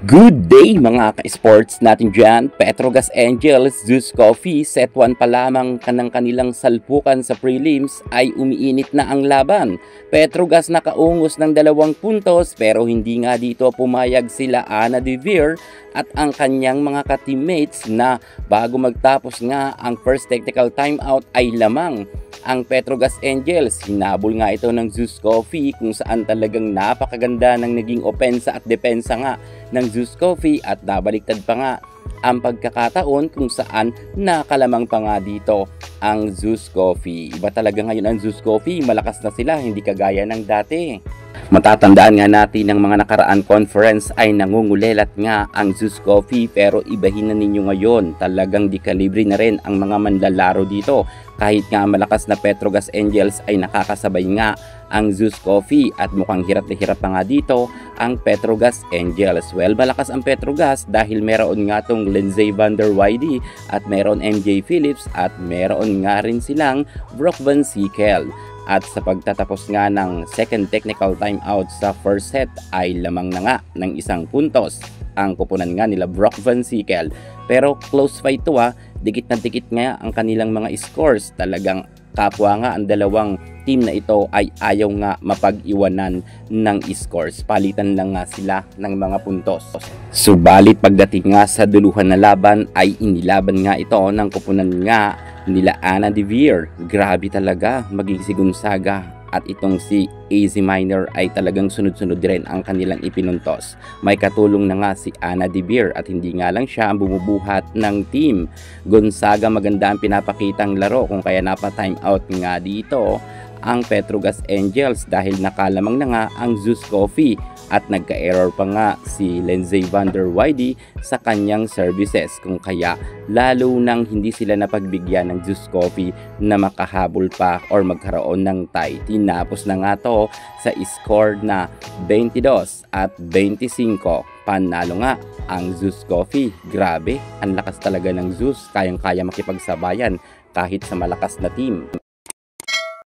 Good day mga ka-sports natin dyan. Petrogas Angels, Zeus Coffee, set 1 pa lamang kanang kanilang salpukan sa prelims ay umiinit na ang laban. Petrogas nakaungos ng 2 puntos pero hindi nga dito pumayag sila Ana De Veer at ang kanyang mga ka-teammates na bago magtapos nga ang first technical timeout ay lamang. Ang Petrogas Angels, hinabol nga ito ng Zeus Coffee kung saan talagang napakaganda ng naging opensa at depensa nga ng Zeus Coffee at nabaliktad pa nga ang pagkakataon kung saan nakalamang pa nga dito ang Zeus Coffee. Iba talaga ngayon ang Zeus Coffee, malakas na sila, hindi kagaya ng dati. Matatandaan nga natin ng mga nakaraan conference ay nangungulelat nga ang Zeus Coffee pero ibahin na ninyo ngayon. Talagang di-kalibre na rin ang mga manlalaro dito. Kahit nga malakas na Petrogas Angels ay nakakasabay nga ang Zeus Coffee at mukhang hirap na hirap pa nga dito ang Petrogas Angels. Well, malakas ang Petrogas dahil meron nga tong Lindsey Van der Weide at meron MJ Phillips at meron nga rin silang Brock Van Sickle. At sa pagtatapos nga ng second technical timeout sa first set ay lamang na nga ng 1 puntos ang kupunan nga nila Brock Van Sickle. Pero close fight to dikit na dikit nga ang kanilang mga scores. Talagang kapwa nga ang dalawang team na ito ay ayaw nga mapag-iwanan ng scores. Palitan lang nga sila ng mga puntos. Subalit pagdating nga sa duluhan na laban ay inilaban nga ito ng kupunan nga nila Ana De Veer. Grabe talaga maging si Gonzaga at itong si AZ Minor ay talagang sunod-sunod rin ang kanilang ipinuntos. May katulong na nga si Ana De Veer at hindi nga lang siya ang bumubuhat ng team. Gonzaga maganda ang pinapakitang laro kung kaya napa-time out nga dito ang Petrogas Angels dahil nakalamang na nga ang Zeus Coffee at nagka-error pa nga si Lindsey Van der Weide sa kanyang services kung kaya lalo nang hindi sila napagbigyan ng Zeus Coffee na makahabol pa or magkaroon ng tie. Tinapos na nga to sa score na 22 at 25. Panalo nga ang Zeus Coffee. Grabe, ang lakas talaga ng Zeus, kayang-kaya makipagsabayan kahit sa malakas na team.